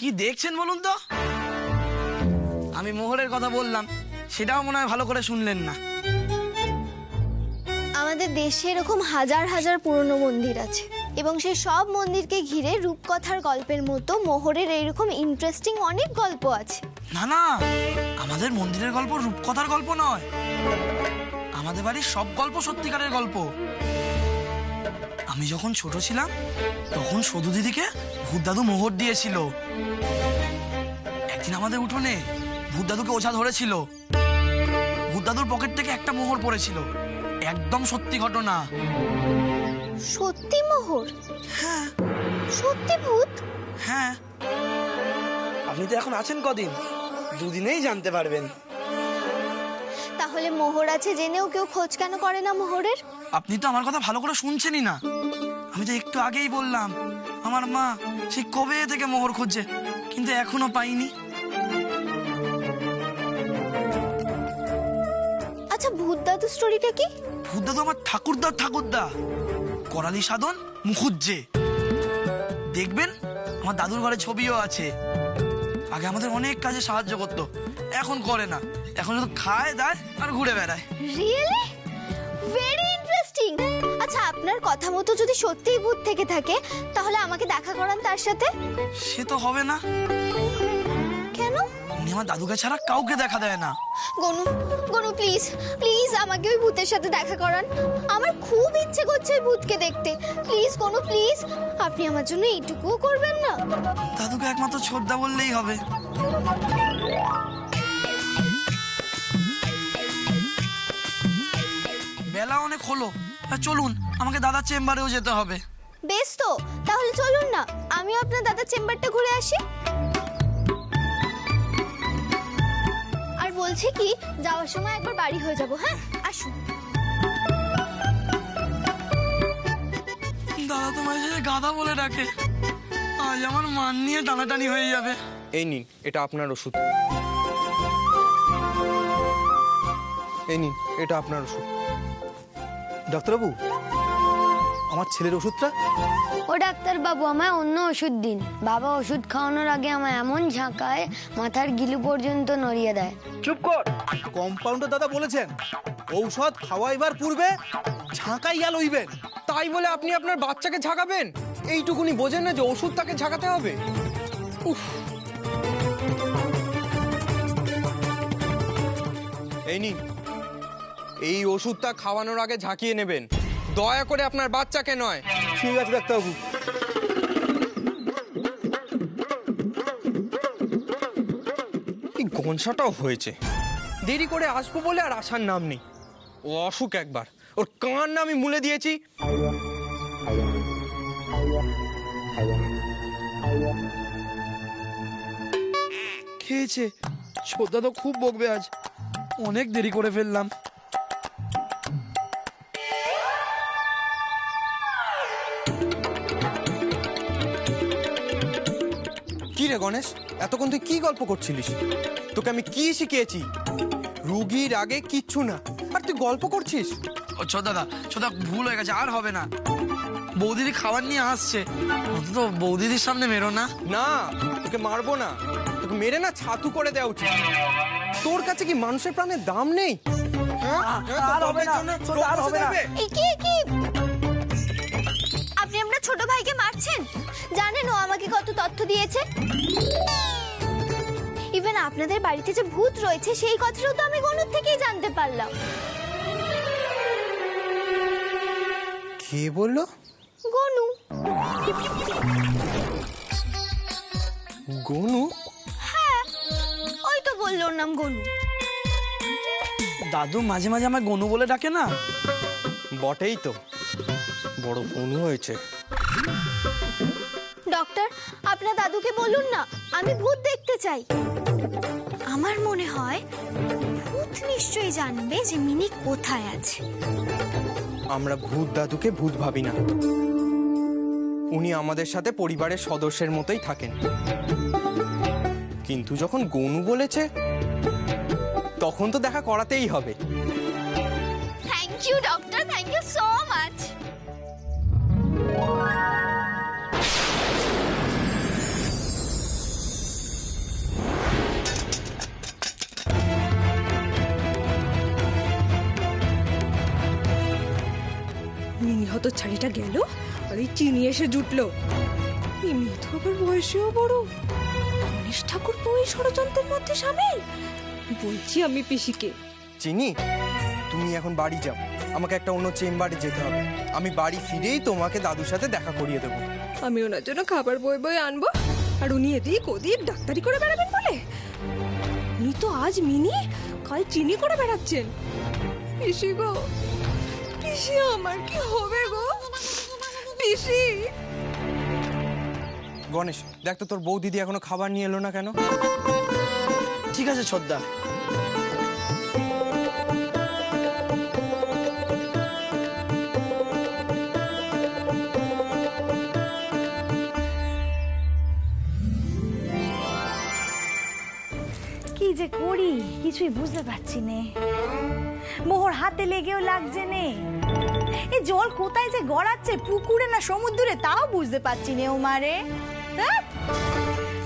কি দেখছেন বলুন তো? আমি মোহরের কথা বললাম, সেটাও মনে হয় ভালো করে শুনলেন না। আমাদের দেশে এরকম হাজার হাজার পুরনো মন্দির আছে এবং সেই সব মন্দিরকে ঘিরে রূপকথার গল্পের মতো মোহরের এইরকম ইন্টারেস্টিং অনেক গল্প আছে। না না, আমাদের মন্দিরের গল্প রূপকথার গল্প নয়, আমাদের বাড়ির সব গল্প সত্যিকারের গল্প। আমি যখন ছোট ছিলাম তখন সধু দিদিকে ভূত দাদু মোহর দিয়েছিল। একদিন আমাদের উঠোনে ভূত দাদুকে ওঝা ধরেছিল, ভূত দাদুর পকেট থেকে একটা মোহর পড়েছিল। একদম সত্যি ঘটনা। সত্যি মোহর? হ্যাঁ। সত্যি ভূত? হ্যাঁ। আপনি তো এখন আছেন কদিন, দুদিনেই জানতে পারবেন। তাহলে মোহর আছে জেনেও কেউ খোঁজ কেন করে না মোহরের? আপনি তো আমার কথা ভালো করে শুনছেনই না। আমি তো একটু আগেই বললাম আমার মা সেই কবে থেকে মোহর খুঁজছে, কিন্তু এখনো পাইনি। আচ্ছা, ভূত দাদু স্টোরিটা কি? ভূত দাদু আমার ঠাকুরদা করালি সাধন মুখুজ্জে। দেখবেন আমার দাদুর ঘরে ছবিও আছে। আগে আমাদের অনেক কাজে সাহায্য করতো, এখন করে না। এখন শুধু খায় দায় আর ঘুরে বেড়ায়। রিয়েলি? Very interesting. আচ্ছা, আপনার কথা মতো যদি সত্যিই ভূত থেকে থাকে তাহলে আমাকে দেখা করান তার সাথে। সে তো হবে না। কেন? উনি আমার দাদুকে ছাড়া কাউকে দেখা দেয় না। গনু, গনু প্লিজ প্লিজ আমাকে ওই ভূতের সাথে দেখা করান। আমার খুব ইচ্ছে করছে ওই ভূতকে দেখতে। প্লিজ গনু প্লিজ, আপনি আমার জন্য এইটুকুও করবেন না? দাদুকে একমাত্র ছোটদা বললেই হবে। বেলা অনেক হলো, চলুন, আমাকে দাদার চেম্বারেও যেতে হবে। বেশ তো, তাহলে চলুন না, আমিও আপনার দাদার চেম্বারটা ঘুরে আসি। আর বলছি কি, যাওয়ার সময় একবার বাড়ি হয়ে যাব। হ্যাঁ, আসুন। দাদা তোমার সাথে গাধা বলে ডাকে, আজ আমার মান নিয়ে টানাটানি হয়ে যাবে। এই নিন, এটা আপনার ওষুধ। এই নিন, এটা আপনার ওষুধ। ডাক্তারবাবু, আমার ছেলের ওষুধটা? ও ডাক্তার বাবু, আমায় অন্য ওষুধ দিন। বাবা ওষুধ খাওয়ানোর আগে আমায় এমন ঝাঁকায় মাথার গিলু পর্যন্ত নড়িয়ে দেয়। চুপ কর। কম্পাউন্ডার দাদা বলেছেন ঔষধ খাওয়াইবার পূর্বে ঝাঁকাইয়া লইবেন। তাই বলে আপনি আপনার বাচ্চাকে ঝাঁকাবেন? এইটুকুনি বোঝেন না যে ওষুধ তাকে ঝাঁকাতে হবে? উফ। এই নিন, এই ওষুধটা খাওয়ানোর আগে ঝাঁকিয়ে নেবেন, দয়া করে আপনার বাচ্চাকে নয়। ঠিক আছে ডাক্তারবাবু। এই গনসাটাও হয়েছে, দেরি করে আসবো বলে আর আসার নাম নেই। ও অসুখ একবার, ওর কান না আমি মুলে দিয়েছি। খেয়েছে, ছোটদা তো খুব বকবে আজ, অনেক দেরি করে ফেললাম। কি রে গণেশ, এতক্ষণ তুই কি গল্প করছিলিস? তোকে আমি কি শিখিয়েছি? রুগীর আগে কিচ্ছু না, আর তুই গল্প করছিস? ও ছোটদা ভুল হয়ে গেছে, আর হবে না। বৌদিদি খাবার নিয়ে আসছে, অন্তত বৌদিদির সামনে মেরো না। না, তোকে মারবো না, তোকে মেরে না ছাতু করে দেওয়া উচিত। তোর কাছে কি মানুষের প্রাণের দাম নেই? আর হবে না, ছোটদা, আর হবে না। এই কি আপনি আপনার ছোট ভাইকে মারছেন? জানেন ও আমাকে কত তথ্য দিয়েছে? ইভেন আপনাদের বাড়িতে যে ভূত রয়েছে সেই কথাটাও তো আমি গনুর থেকেই জানতে পারলাম। কে বললো? গনু। গনু? হ্যাঁ, ওই তো বললো ওর নাম গনু। দাদু মাঝে মাঝে আমায় গনু বলে ডাকে না? বটেই তো, বড় গনু হয়েছে। ডক্টর, আপনার দাদুকে বলুন না আমি ভূত দেখতে চাই। আমার মনে হয় ভূত নিশ্চয়ই জানবে যে মিনি কোথায় আছে। আমরা ভূত দাদুকে ভূত ভাবি না, উনি আমাদের সাথে পরিবারের সদস্যের মতোই থাকেন। কিন্তু যখন গনু বলেছে তখন তো দেখা করাতেই হবে। Thank you doctor, thank you so much. হতচ্ছাড়িটা গেল আর এই চিনি এসে জুটলো। এমনি তো আবার বয়সেও বড়। গণেশ ঠাকুর এই ষড়যন্ত্রের মধ্যে সামিল। বলছি আমি পিসিকে। চিনি, তুমি এখন বাড়ি যাও, আমাকে একটা অন্য চেম্বারে যেতে হবে। আমি বাড়ি ফিরেই তোমাকে দাদুর সাথে দেখা করিয়ে দেবো। আমি ওনার জন্য খাবার বই আনবো, আর উনি এদিক ওদিক ডাক্তারি করে বেড়াবেন বলে। উনি তো আজ মিনি, কাল চিনি করে বেড়াচ্ছেন। পিসি গো, পিসি আমার কি হবে গো পিসি? গণেশ, দেখ তো তোর বউ দিদি এখনো খাবার নিয়ে এলো না কেন? ঠিক আছে ছোটদা। কি যে করি কিছুই বুঝতে পারছি নে। মোহর হাতে লেগেও লাগছে নে। এই জল কোথায় যে গড়াচ্ছে, পুকুরে না সমুদ্রে, তাও বুঝতে পারছি নে। ও মারে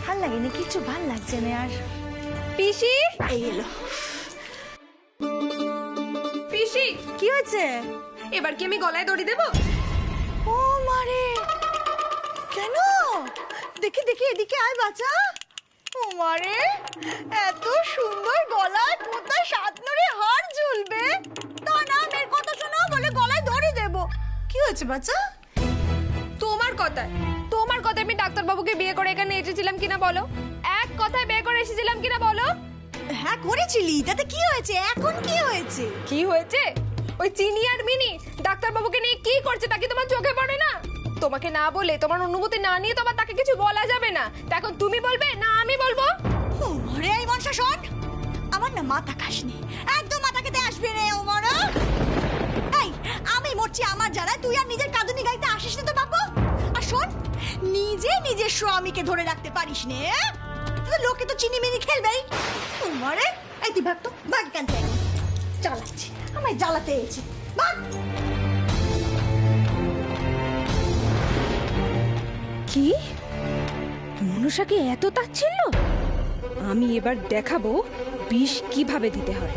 ভাল লাগে না, কিছু ভাল লাগছে না আর। পিসি এই এলো। পিসি কি হয়েছে? এবার কি আমি গলায় দড়ি দেবো? ও মারে, কেন? দেখি দেখি, এদিকে আয় বাচ্চা। ও মারে, এত সুন্দর গলায় কোথায় সাতনরে হার ঝুলবে। তা না, মেয়ের কথা শোনো বলে গলায় দড়ি দেব। কি হয়েছে বাচ্চা? তোমার কথায় আমি ডাক্তারবাবুকে বিয়ে করে এখানে এসেছিলাম কিনা বলো? এক কথায় বিয়ে করে এসেছিলাম কিনা বলো? হ্যাঁ করেছিলি, তাতে কি হয়েছে? এখন কি হয়েছে? কি হয়েছে? ওই চিনি আর মিনি ডাক্তারবাবুকে নিয়ে কি করছে তা কি তোমার চোখে পড়ে না? তোমাকে না বলে, তোমার অনুমতি না নিয়ে তো আবার তাকে কিছু বলা যাবে না। তা এখন তুমি বলবে না আমি বলবো? রে এই মনসা শোন, আমার না মাথা খাসনি, একদম মাথা খেতে আসবে রে ও মরা। এই আমি মরছি আমার জায়গায়, তুই আর নিজের কাঁদুনি গাইতে আসিস না তো বাবু। আর শোন, নিজের স্বামীকে ধরে রাখতে পারিস নে, লোকে তো চিনি মিনি খেলবেই। মরে এই তুই ভাগ তো, ভাগ কেন থেকে চালাচ্ছি, আমায় জ্বালাতে এসেছে, ভাগ। কি মনুষাকে এত তাচ্ছিল্য? আমি এবার দেখাবো বিষ কিভাবে দিতে হয়।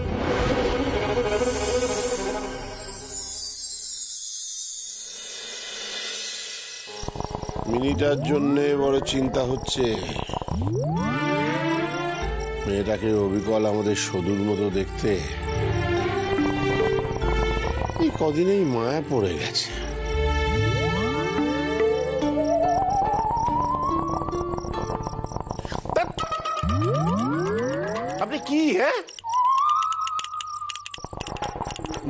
মিনিটার জন্য বড় চিন্তা হচ্ছে। মেয়েটাকে অবিকল আমাদের সদুর মতো দেখতে, এই কদিনেই মায়া পড়ে গেছে। আপনি কি, হ্যাঁ,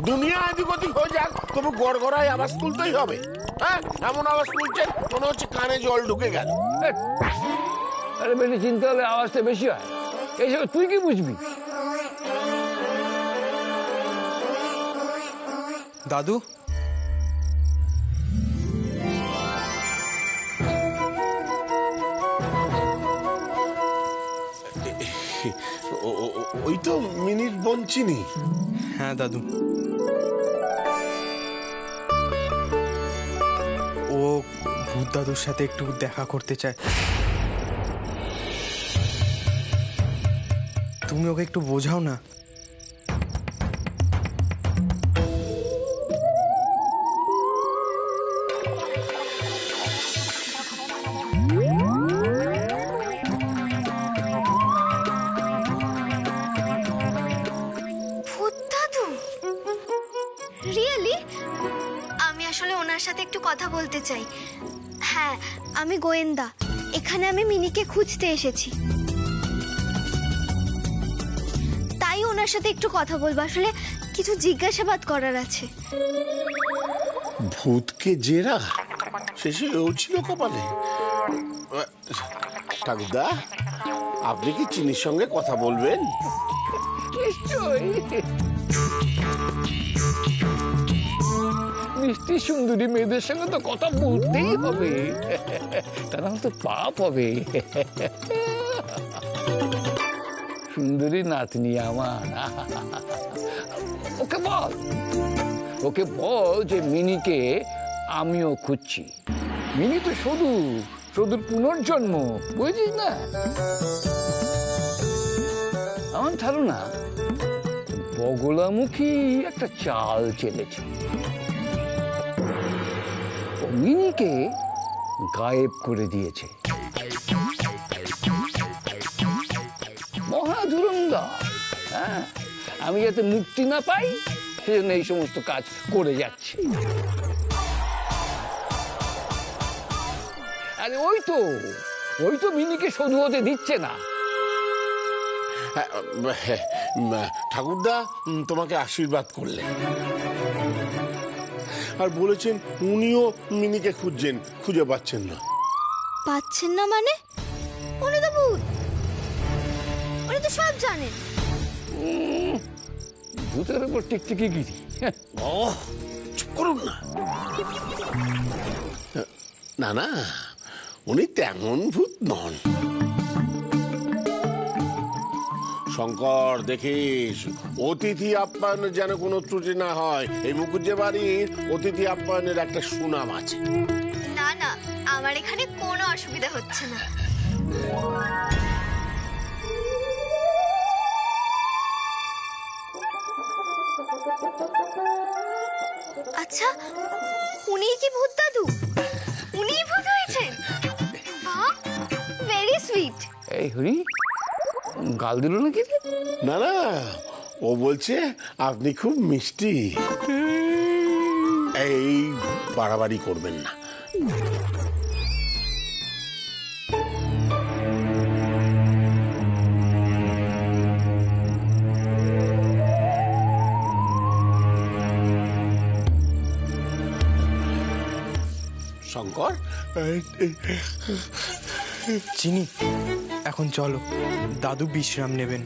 দুনিয়া এদিক ওদিক হয়ে যাক তবু গড়গড়ায় আওয়াজ তুলতেই হবে? হ্যাঁ, এমন আওয়াজ তুলছেন মনে হচ্ছে কানে জল ঢুকে গেল। আরে বেশি চিন্তা হলে আওয়াজটা বেশি হয়, এইসব তুই কি বুঝবি? দাদু, ওই তো মিনিট বোন চিনি। হ্যাঁ দাদু, ও ভূত দাদুর সাথে একটু দেখা করতে চায়। তুমি ওকে একটু বোঝাও না। ওনার সাথে একটু কথা বলতে চাই। হ্যাঁ, আমি গোয়েন্দা, এখানে আমি মিনিকে খুঁজতে এসেছি, তাই ওনার সাথে একটু কথা বলবো। আসলে কিছু জিজ্ঞাসাবাদ করার আছে। ভূতকে জেরা শেষে ও ছিল কপালে। ঠাকুরদা, আপনি কি চিনির সঙ্গে কথা বলবেন? নিশ্চয়ই। মিষ্টি সুন্দরী মেয়েদের সঙ্গে তো কথা বলতেই হবে, তারা তো পাপ হবে। সুন্দরী নাতনি আমার, ওকে বল যে মিনিকে আমিও খুঁজছি। মিনি তো সদুর পুনর্জন্ম, বুঝিস না? আমার ধারণা বগলামুখী একটা চাল চেলেছে। মিনিকে গায়েব করে দিয়েছে। মহা ধুরন্ধর। হ্যাঁ, আমি যাতে মুক্তি না পাই সেজন্য এই সমস্ত কাজ করে যাচ্ছি। আরে ওই তো মিনিকে শোধু হতে দিচ্ছে না। ঠাকুরদা তোমাকে আশীর্বাদ করলেন আর বলেছেন উনিও মিনিকে খুঁজছেন, খুঁজে পাচ্ছেন না। পাচ্ছেন না মানে? উনি তো ভূত, উনি তো সব জানেন। ভূতের উপর টিকটিকি গিরি। ও চুপ করুন না। না না, উনি তেমন ভূত নন। শঙ্কর, দেখিস অতিথি আপ্যায়ন যেন কোনো ত্রুটি না হয়। এই মুকুজ্জে বাড়ির অতিথি আপ্যায়নের একটা সুনাম আছে। না না, আমার এখানে কোনো অসুবিধা হচ্ছে না। আচ্ছা, উনি কি ভূত দাদু? উনিই ভূত হয়েছেন? বাহ, ভেরি সুইট। এই হরি, গাল দিল নাকি? না না, ও বলছে আপনি খুব মিষ্টি। এই বাড়াবাড়ি করবেন না। শঙ্কর, চিনি, এখন চলো, দাদু বিশ্রাম নেবেন।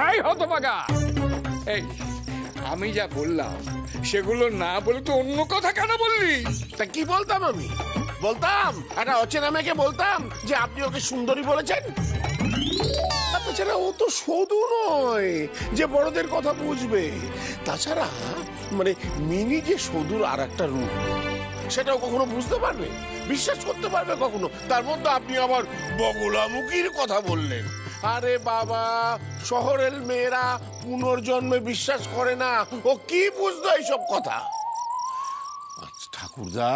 এই হতভাগা, এই আমি যা বললাম সেগুলো না বলে তো অন্য কথা কেন বললি? তা কি বলতাম? আমি বলতাম একটা অচেনা মেয়েকে বলতাম যে আপনি ওকে সুন্দরী বলেছেন। তাছাড়া ও তো সদু নয় যে বড়দের কথা বুঝবে। তাছাড়া মানে মিনি যে সদুর আর একটা রূপ, সেটাও কখনো বুঝতে পারবে, বিশ্বাস করতে পারবে কখনো? তার মধ্যে আপনি আবার বগলামুখীর কথা বললেন। আরে বাবা, শহরের মেয়েরা পুনর্জন্মে বিশ্বাস করে না, ও কি বুঝতো এইসব কথা? আচ্ছা ঠাকুরদা,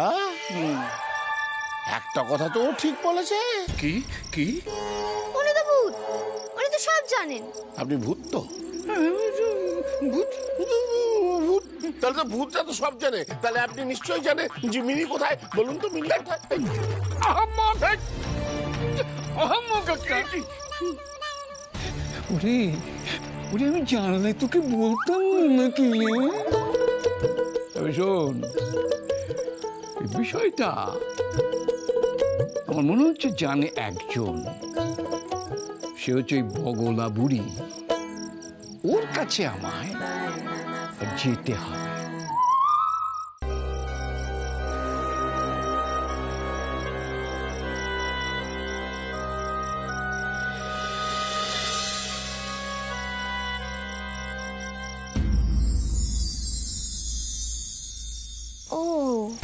একটা কথা তো ও ঠিক বলেছে। কি কি? উনি তো ভূত, উনি তো সব জানেন। আপনি ভূত তো? ভূত? তাহলে তো ভূতটা তো সব জানে। তাহলে আপনি নিশ্চয়ই জানেন যে মিনি কোথায়। বলুন তো মিনি কোথায়? ওরে ওরে, আমি জানলে তোকে বলতাম নাকি? তবে শোন, এই বিষয়টা আমার মনে হচ্ছে জানে একজন। সে হচ্ছে ওই বগলা বুড়ি। ওর কাছে আমায় যেতে হবে। Oh,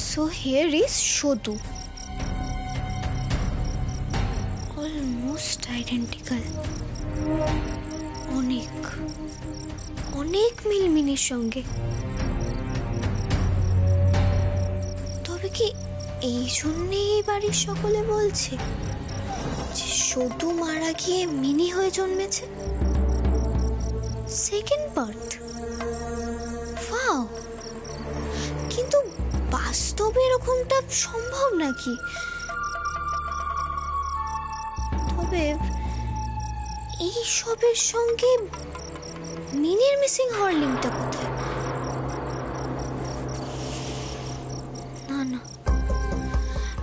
so here is Shodu. Almost identical. অনেক অনেক মিল মিনির সঙ্গে। তবে কি এই জন্যে এই বাড়ির সকলে বলছে যে সদু মারা গিয়ে মিনি হয়ে জন্মেছে? Second birth. ওয়াও, কিন্তু বাস্তবে এরকমটা সম্ভব নাকি? তবে এই সবের সঙ্গে মিনির মিসিং হওয়ার লিঙ্কটা কোথায়? না না,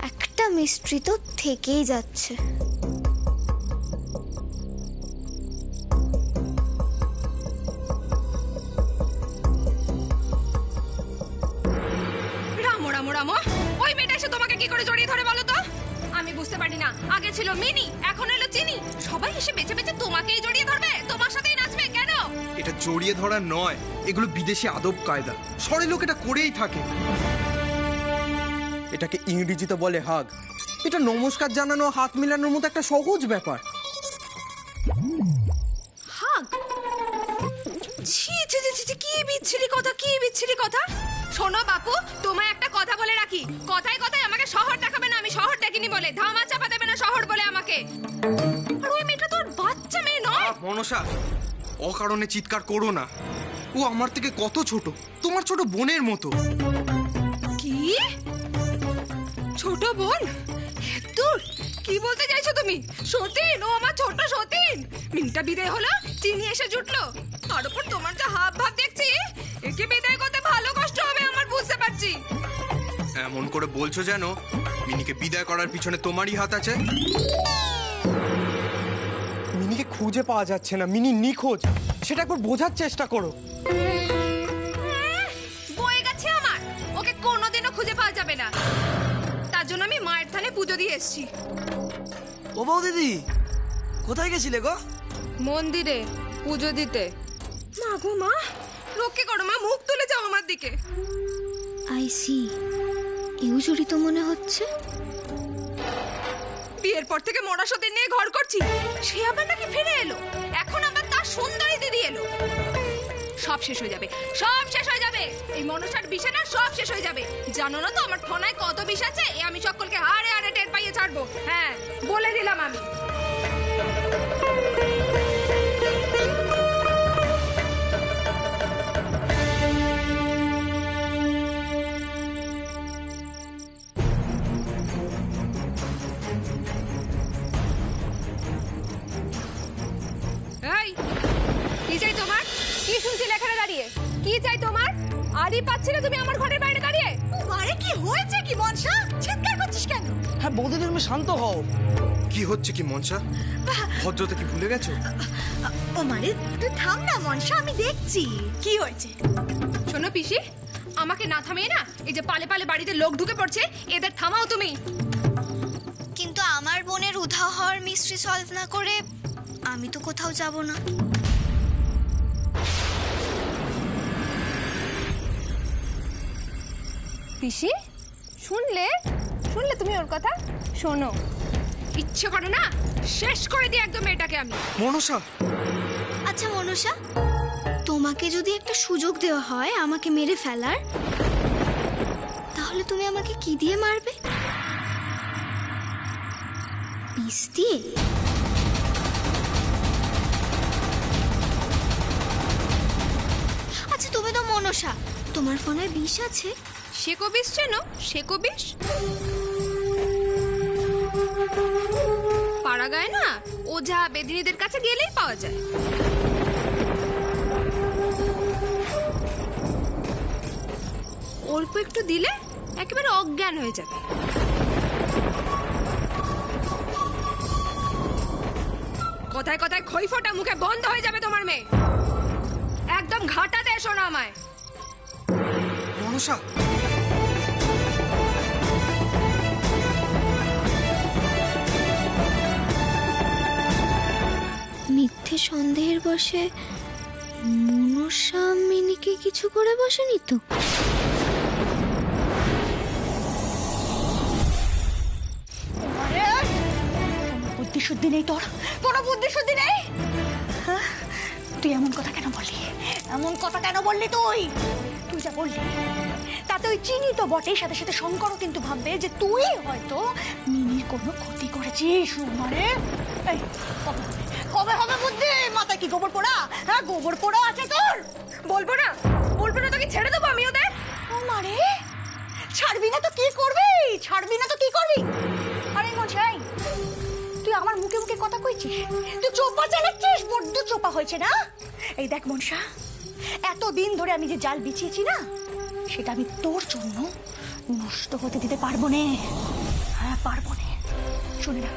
একটা মিস্ট্রি তো থেকেই যাচ্ছে। রামো রামো রামো, ওই মেয়েটা এসে তোমাকে কি করে জড়িয়ে ধরে বলো তো? আমি বুঝতে পারি না, আগে ছিল মিনি, এখন এলো চিনি। সবাই এসে বেঁচে বেঁচে তোমাকেই জড়িয়ে ধরবে, তোমার সাথেই নাচবে কেন? এটা জড়িয়ে ধরা নয়, এগুলো বিদেশি আদব কায়দা। শহরের লোক এটা করেই থাকে। এটাকে ইংরেজিতে বলে হাগ। এটা নমস্কার জানানো, হাত মেলানোর মতো একটা সহজ ব্যাপার। হাগ? বিচ্ছিরি কথা, কি বিচ্ছিরি কথা? শোনো বাপু, তোমায় একটা কথা বলে রাখি, কথায় কথায় আমাকে শহর দেখাবে না, আমি শহর দেখিনি বলে, ধামা চাপা দেবে না শহর বলে আমাকে। আর ওই মেয়েটা তোর বাচ্চা মেয়ে নয়। মনসা, অকারণে চিৎকার করো না। ও আমার থেকে কত ছোট, তোমার ছোট বোনের মতো। কি ছোট বোন? দূর, কি বলতে চাইছো তুমি? সতীন, ও আমার ছোট সতীন। মিনিটা বিদায় হলো, চিনি এসে জুটলো, তার উপর তোমার যা হাব ভাব দেখছি, একে বিদায় করতে ভালো কষ্ট হবে আমার, বুঝতে পারছি। এমন করে বলছো যেন মিনিকে বিদায় করার পিছনে তোমারই হাত আছে। মিনিকে খুঁজে পাওয়া যাচ্ছে না, মিনি নিখোঁজ, সেটা একবার বোঝার চেষ্টা করো। বয়ে গেছে আমার, ওকে কোনোদিনও খুঁজে পাওয়া যাবে না। তার জন্য আমি মায়ের থানে পুজো দিয়ে এসেছি। ও বউ দিদি, কোথায় গেছিলে গো? মন্দিরে পুজো দিতে। মা গো মা, রক্ষে করো মা, মুখ তুলে যাও আমার দিকে। আই সি, এও জড়িত মনে হচ্ছে। বিয়ের পর থেকে মরা সতীন নিয়ে ঘর করছি, সে আবার নাকি ফিরে এলো, এখন আবার তার সুন্দরী দিদি এলো। সব শেষ হয়ে যাবে, সব শেষ হয়ে যাবে, এই মনসার বিষে না সব শেষ হয়ে যাবে। জানো না তো আমার ফোনায় কত বিষ আছে, এ আমি সকলকে হাড়ে হাড়ে টের পাইয়ে ছাড়বো। হ্যাঁ, বলে দিলাম আমি। এই, কি চাই তোমার? কি শুনছিলে এখানে দাঁড়িয়ে? কি চাই তোমার? আরই পাচ্ছিলে তুমি আমার ঘরের বাইরে দাঁড়িয়ে? আরে কি হয়েছে কি মনসা, চিৎকার করছিস কেন? হ্যাঁ বউ দিদি, তুমি শান্ত হও। কি হচ্ছে কি মনসা? ভদ্রতা কি ভুলে গেছো? ও মানে তুই থাম না মনসা, আমি দেখছি কি হয়েছে। শোনো পিসি, আমাকে না থামিয়ে না এই যে পালে পালে বাড়িতে লোক ঢুকে পড়ছে, এদের থামাও তুমি। কিন্তু আমার বোনের উধাও হওয়ার মিস্ট্রি সলভ না করে আমি তো কোথাও যাব না। পিসি, শুনলে শুনলে তুমি ওর কথা? শোনো, ইচ্ছে করে না শেষ করে দিই একদম এটাকে আমি। মনসা, আচ্ছা মনসা, তোমাকে যদি একটা সুযোগ দেওয়া হয় আমাকে মেরে ফেলার, তাহলে তুমি আমাকে কি দিয়ে মারবে? বিষ দিয়ে? আচ্ছা তুমি তো মনসা, তোমার ফোনে বিষ আছে? শেকো বিষ চেনো? শেকো বিষ পাড়া গায় না, ওঝা বেদিনীদের কাছে গেলেই পাওয়া যায়। অল্প একটু দিলে একেবারে অজ্ঞান হয়ে যাবে। কথায় কথায় খই ফোটা মুখে বন্ধ হয়ে যাবে তোমার মেয়ে। একদম ঘাটাতে এসো না আমায়। মনসা, মিথ্যে সন্দেহের বশে মনসা মিনিকে কিছু করে বসেনি তো? বুদ্ধি শুদ্ধি নেই তোর, কোনো বুদ্ধি শুদ্ধি নেই। হ্যাঁ? তুই এমন কথা কেন বললি? এমন কথা কেন বললি তুই? তুই যা বললি তাতে ওই চিনি তো বটেই, সাথে সাথে শঙ্করও কিন্তু ভাববে যে তুই হয়তো মিনির কোনো ক্ষতি করেছিস। মানে এই কবে হবে বুদ্ধি? মাথায় কি গোবর পোড়া? হ্যাঁ, গোবর পোড়া আছে তোর? বলবো না, বলবো না তোকে ছেড়ে দেবো আমি ওদের। ও মারে, ছাড়বি না তো কি করবি? ছাড়বি না তো কি করবি? আরে মশাই, তুই আমার মুখে মুখে কথা কইছিস, তুই চোপা চালাচ্ছিস, বড্ড চোপা হয়েছে না? এই দেখ মনসা, এতদিন ধরে আমি যে জাল বিছিয়েছি না, সেটা আমি তোর জন্য নষ্ট হতে দিতে পারবো না। হ্যাঁ, পারবো না। শুনে রাখ,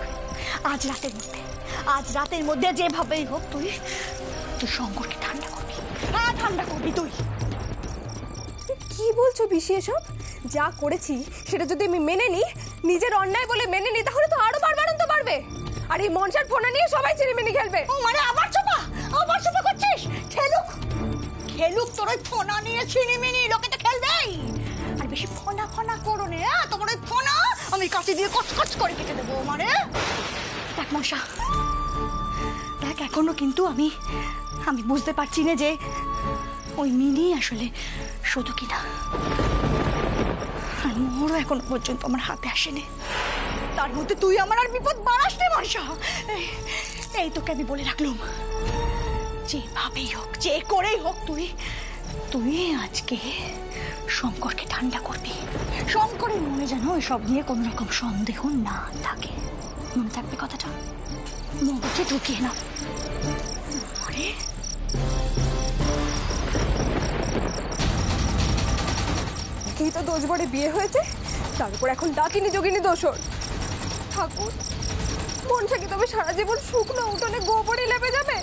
আজ রাতের মধ্যে যেভাবেই হোক তুই শঙ্করকে ঠান্ডা করবি। হ্যাঁ, ঠান্ডা করবি তুই। কি বলছো পিসি এসব? যা করেছি সেটা যদি আমি মেনে নিই, নিজের অন্যায় বলে মেনে নিই, তাহলে তো আরো বাড়বাড়ন্ত বাড়বে। আর এই মনসার ফোনা নিয়ে সবাই চিনিমিনি খেলবে। ও মানে আবার চোপা করছিস? খেলুক তোর ওই ফোনা নিয়ে চিনিমিনি, লোকে তো খেলবেই। আর বেশি ফোনা করো নে, তোমার ওই ফোনা আমি কাছে দিয়ে কচকচ করে কেটে দেবো। মানে দেখ মশা, দেখ এখনো কিন্তু আমি বুঝতে পারছি না যে ওই মিনি আসলে শুধু কিনা, আর মোহরও এখনো পর্যন্ত আমার হাতে আসেনি। তার মধ্যে তুই আমার আর বিপদ বাড়াস রে বর্ষা। এই তোকে আমি বলে রাখলাম, যেভাবেই হোক, যে করেই হোক, তুই আজকে শঙ্করকে ঠান্ডা করবি। শঙ্করের মনে যেন এসব নিয়ে কোন রকম সন্দেহ না থাকে। মনে থাকবে কথাটা? মগজে ঢুকিয়ে না। আরে এই তো দোষ বড়ে বিয়ে হয়েছে, তার উপর এখন ডাকিনি যোগিনী দোষর। ঠাকুর, মনসা কি তবে সারা জীবন শুকনো উঠোনে গোবরে লেপে যাবে?